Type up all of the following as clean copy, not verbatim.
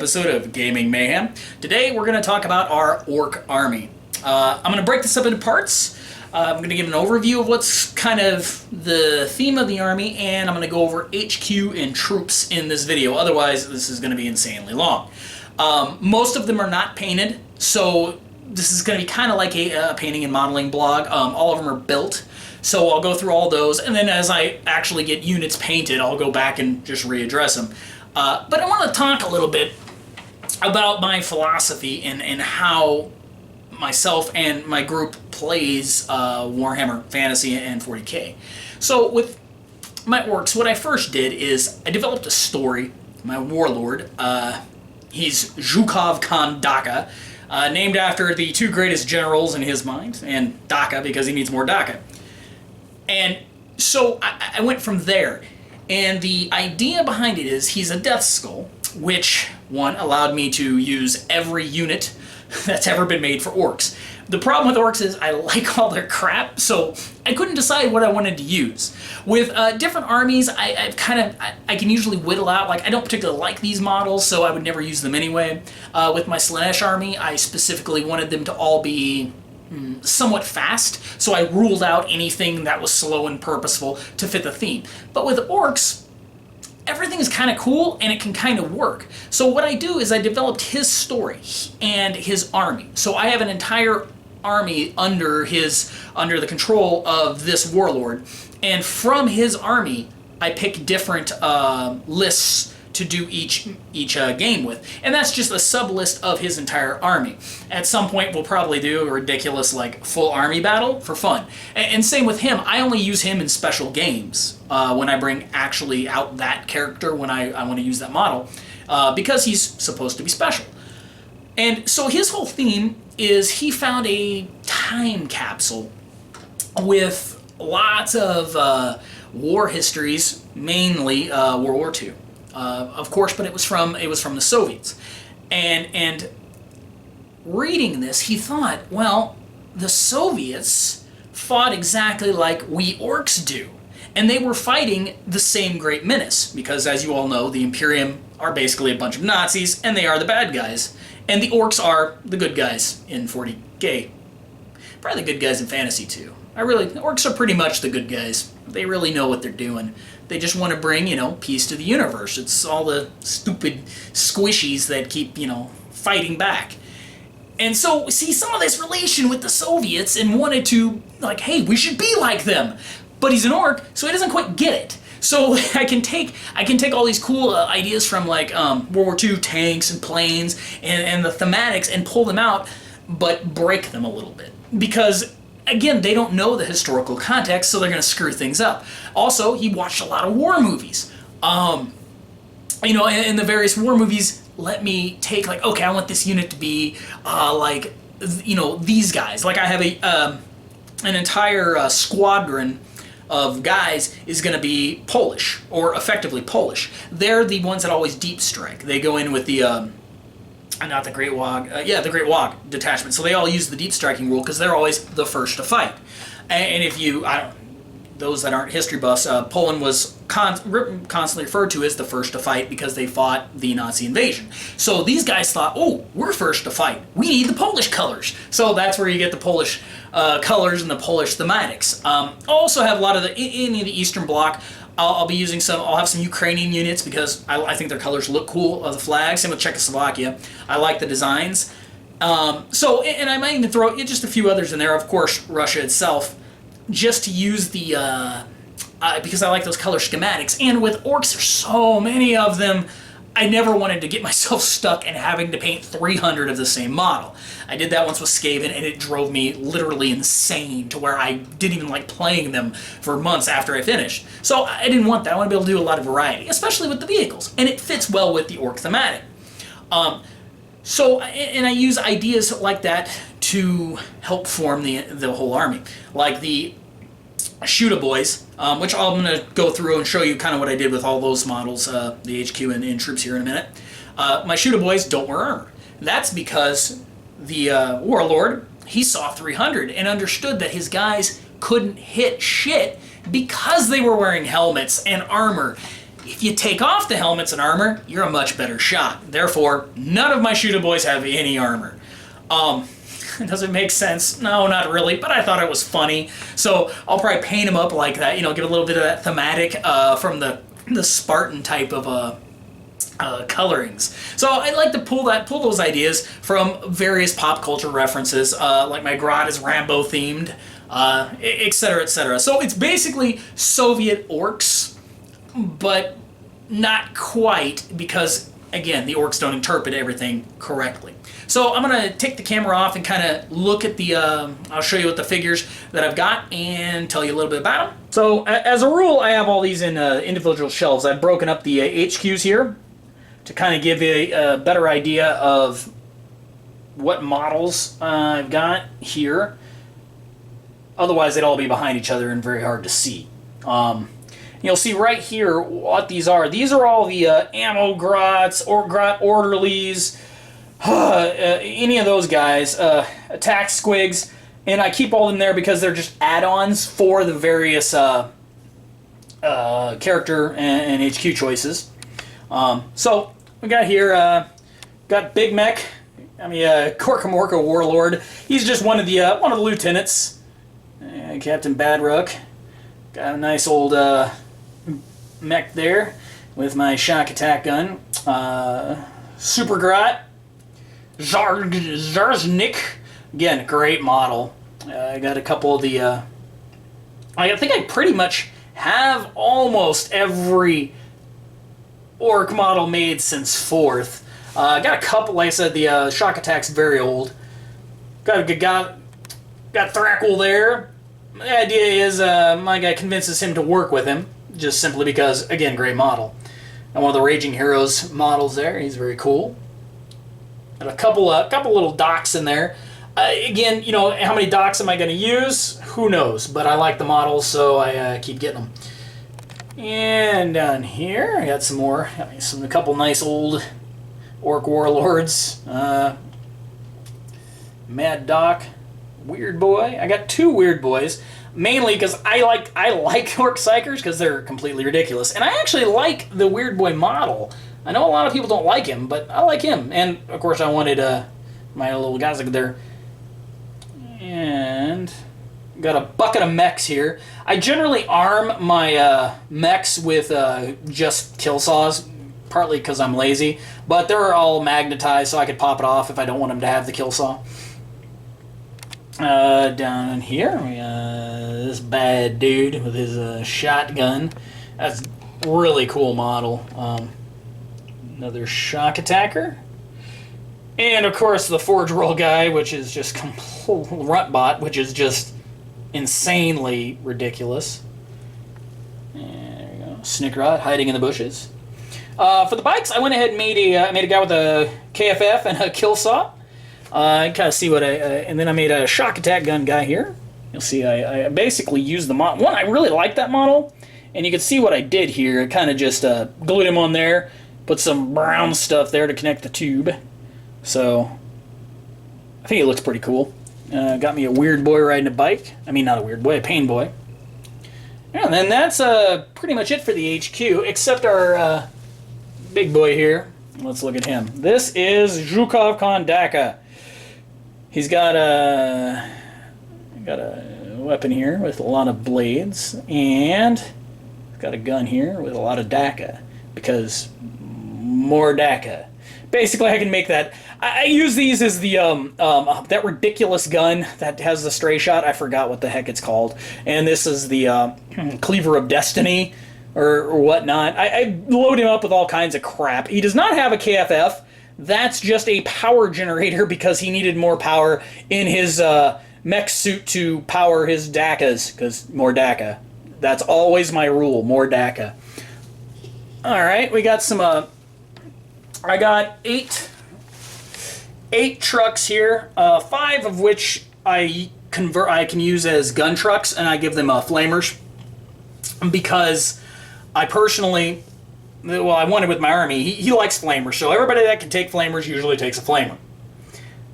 episode of Gaming Mayhem. Today we're going to talk about our orc army. I'm going to break this up into parts. I'm going to give an overview of what's kind of the theme of the army, and I'm going to go over HQ and troops in this video. Otherwise, this is going to be insanely long. Most of them are not painted, so this is going to be kind of like a painting and modeling blog. All of them are built, so I'll go through all those, and then as I actually get units painted, I'll go back and just readdress them. But I want to talk a little bit about my philosophy and how myself and my group plays Warhammer Fantasy and 40k. So with my orcs, what I first did is I developed a story. My warlord, he's Zhukov Khan Daka, named after the two greatest generals in his mind, and Daka because he needs more Daka. And so I went from there. And the idea behind it is he's a Death Skull, which, one, allowed me to use every unit that's ever been made for orcs. The problem with orcs is I like all their crap, so I couldn't decide what I wanted to use. With different armies, I can usually whittle out, like I don't particularly like these models, so I would never use them anyway. With my Slaanesh army, I specifically wanted them to all be somewhat fast, so I ruled out anything that was slow and purposeful to fit the theme. But with orcs, everything is kind of cool and it can kind of work. So what I do is I developed his story and his army. So I have an entire army under the control of this warlord, and from his army I pick different lists to do each game with, and that's just a sub list of his entire army. At some point we'll probably do a ridiculous like full army battle for fun, and same with him. I only use him in special games when I bring actually out that character, when I want to use that model, because he's supposed to be special. And so his whole theme is he found a time capsule with lots of war histories, mainly World War II. Of course, but it was from the Soviets, and reading this, he thought, well, the Soviets fought exactly like we orcs do, and they were fighting the same great menace, because as you all know, the Imperium are basically a bunch of Nazis, and they are the bad guys, and the orcs are the good guys in 40k, probably the good guys in fantasy too. The orcs are pretty much the good guys. They really know what they're doing. They just want to bring, peace to the universe. It's all the stupid squishies that keep, fighting back. And so, see some of this relation with the Soviets and wanted to, like, hey, we should be like them. But he's an orc, so he doesn't quite get it. So I can take all these cool ideas from, like, World War II tanks and planes and the thematics and pull them out, but break them a little bit. Because again, they don't know the historical context, so they're going to screw things up. Also, he watched a lot of war movies. And the various war movies let me take, like, okay, I want this unit to be, these guys. Like, I have an entire squadron of guys is going to be Polish, or effectively Polish. They're the ones that always deep strike. They go in with the not the Great Wog, the Great Wog detachment. So they all use the deep striking rule because they're always the first to fight. And if you, those that aren't history buffs, Poland was constantly referred to as the first to fight because they fought the Nazi invasion. So these guys thought, oh, we're first to fight. We need the Polish colors. So that's where you get the Polish colors and the Polish thematics. I'll also have a lot of in the Eastern Bloc. I'll be using I'll have some Ukrainian units because I think their colors look cool of the flag. Same with Czechoslovakia. I like the designs. And I might even throw just a few others in there. Of course, Russia itself, just to use the, because I like those color schematics. And with orcs, there's so many of them, I never wanted to get myself stuck in having to paint 300 of the same model. I did that once with Skaven, and it drove me literally insane to where I didn't even like playing them for months after I finished. So I didn't want that. I want to be able to do a lot of variety, especially with the vehicles. And it fits well with the orc thematic. And I use ideas like that to help form the whole army. Like the Shoota Boys, which I'm going to go through and show you kind of what I did with all those models, the HQ and troops here in a minute. My Shoota Boys don't wear armor. That's because the warlord, he saw 300 and understood that his guys couldn't hit shit because they were wearing helmets and armor. If you take off the helmets and armor, you're a much better shot. Therefore, none of my shooter boys have any armor. Does it make sense? No, not really, but I thought it was funny. So I'll probably paint them up like that, you know, give a little bit of that thematic from the Spartan type of colorings. So I like to pull those ideas from various pop culture references, like my Grot is Rambo themed, etc., etc. So it's basically Soviet orcs, but not quite, because again, the orcs don't interpret everything correctly. So I'm going to take the camera off and kind of look at the, I'll show you what the figures that I've got and tell you a little bit about them. So as a rule, I have all these in individual shelves. I've broken up the HQs here to kind of give you a better idea of what models I've got here. Otherwise, they'd all be behind each other and very hard to see. You'll see right here what these are. These are all the ammo grots, or grot orderlies, any of those guys, attack squigs, and I keep all in there because they're just add-ons for the various character and HQ choices. So we got here, got Big Mech. I mean, Korkamorka Warlord. He's just one of the lieutenants. Captain Badrook. Got a nice old mech there with my shock attack gun. Super Grot. Zarznik. Again, great model. I got a couple of the... I think I pretty much have almost every orc model made since 4th. Got a couple, like I said, the shock attack's very old. Got Thrakul there. The idea is my guy convinces him to work with him, just simply because, again, great model. And one of the Raging Heroes models there, he's very cool. Got a couple little docks in there. Again, you know, how many docks am I going to use? Who knows? But I like the models, so I keep getting them. And down here, I got a couple nice old orc warlords. Mad Doc, Weird Boy. I got 2 Weird Boys, mainly because I like orc psychers because they're completely ridiculous, and I actually like the Weird Boy model. I know a lot of people don't like him, but I like him. And of course, I wanted my little guys like there. And got a bucket of mechs here. I generally arm my mechs with just kill saws, partly because I'm lazy, but they're all magnetized, so I could pop it off if I don't want them to have the kill saw. Down here, we got this bad dude with his shotgun. That's a really cool model. Another shock attacker. And of course the Forge Roll guy, which is just complete Runtbot, which is just insanely ridiculous. And there we go. Snickrot hiding in the bushes. For the bikes, I went ahead and made a guy with a KFF and a kill saw. I kind of see what and then I made a shock attack gun guy here. You'll see I basically used the model. One, I really like that model, and you can see what I did here. I kind of just glued him on there, put some brown stuff there to connect the tube. So I think it looks pretty cool. Got me a weird boy riding a bike. I mean, not a weird boy, a pain boy. And then that's pretty much it for the HQ, except our big boy here. Let's look at him. This is Zhukov Kondaka. He's got a weapon here with a lot of blades, and he's got a gun here with a lot of DACA, because more DACA. Basically, I can make that. I use these as the that ridiculous gun that has the stray shot. I forgot what the heck it's called. And this is the Cleaver of Destiny or whatnot. I load him up with all kinds of crap. He does not have a KFF. That's just a power generator because he needed more power in his mech suit to power his DACAs, because more DACA. That's always my rule, more DACA. Alright, we got some... I got eight trucks here, 5 of which I can use as gun trucks, and I give them flamers, because I personally, well, I wanted with my army, he likes flamers, so everybody that can take flamers usually takes a flamer.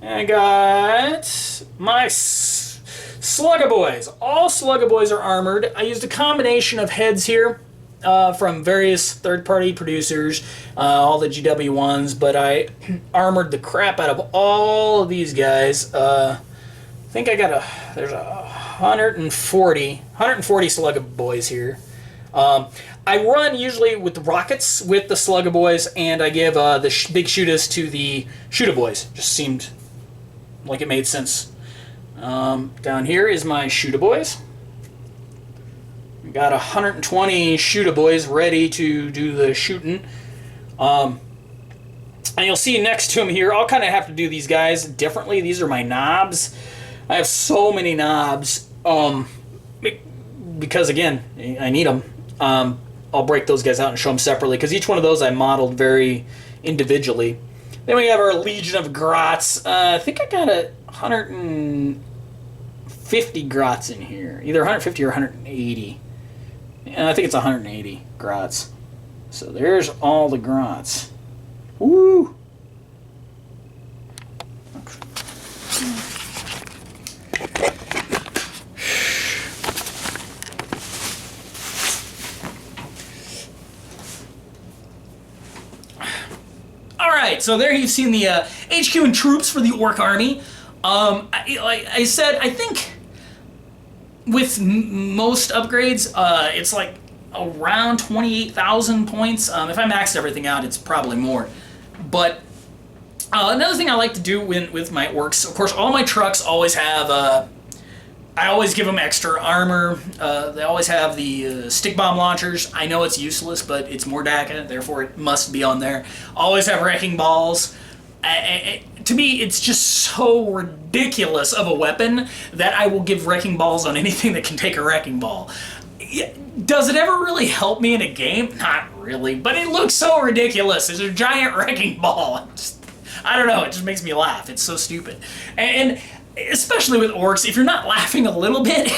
And I got my Slugga Boys. All Slugga Boys are armored. I used a combination of heads here. from various third-party producers, all the GW ones, but I armored the crap out of all of these guys. I think I got there's 140 Slugga Boys here. I run usually with the rockets with the Slugga Boys, and I give the big shooters to the Shooter Boys. Just seemed like it made sense. Down here is my Shooter Boys. Got 120 Shooter Boys ready to do the shooting. And you'll see next to them here, I'll kind of have to do these guys differently. These are my knobs. I have so many knobs because, again, I need them. I'll break those guys out and show them separately because each one of those I modeled very individually. Then we have our Legion of Grots. I think I got 150 Grots in here. Either 150 or 180. And I think it's 180 Grots. So there's all the Grots. Woo! Alright, so there you've seen the HQ and troops for the Orc Army. Like I said, I think with most upgrades, it's like around 28,000 points. If I maxed everything out, it's probably more. But another thing I like to do with my orcs, of course, all my trucks always have, I always give them extra armor. They always have the stick bomb launchers. I know it's useless, but it's Mordaka, therefore it must be on there. Always have wrecking balls. To me, it's just so ridiculous of a weapon that I will give wrecking balls on anything that can take a wrecking ball. Does it ever really help me in a game? Not really, but it looks so ridiculous. It's a giant wrecking ball. I don't know, it just makes me laugh. It's so stupid. And especially with orcs, if you're not laughing a little bit,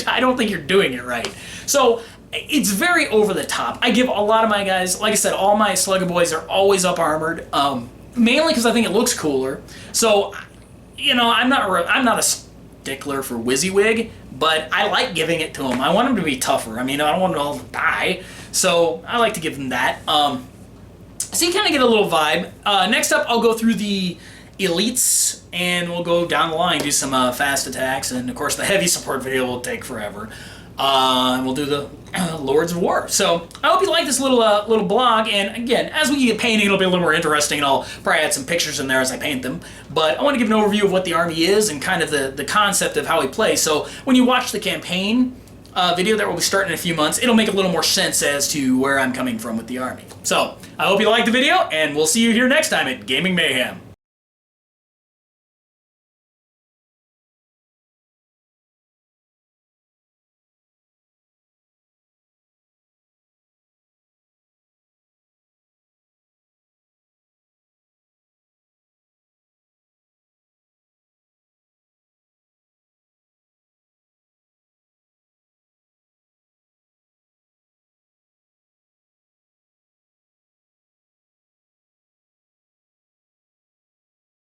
I don't think you're doing it right. So it's very over the top. I give a lot of my guys, like I said, all my Slugga Boys are always up armored. Mainly because I think it looks cooler. So, you know, I'm not a stickler for WYSIWYG, but I like giving it to them. I want them to be tougher. I mean, I don't want them all to die, so I like to give them that. So you kind of get a little vibe. Next up, I'll go through the elites, and we'll go down the line, do some fast attacks, and of course the heavy support video will take forever. And we'll do the Lords of War. So I hope you like this little blog, and again, as we get painting, it'll be a little more interesting, and I'll probably add some pictures in there as I paint them. But I want to give an overview of what the army is and kind of the concept of how we play. So when you watch the campaign video that will be starting in a few months, it'll make a little more sense as to where I'm coming from with the army. So I hope you liked the video, and we'll see you here next time at Gaming Mayhem.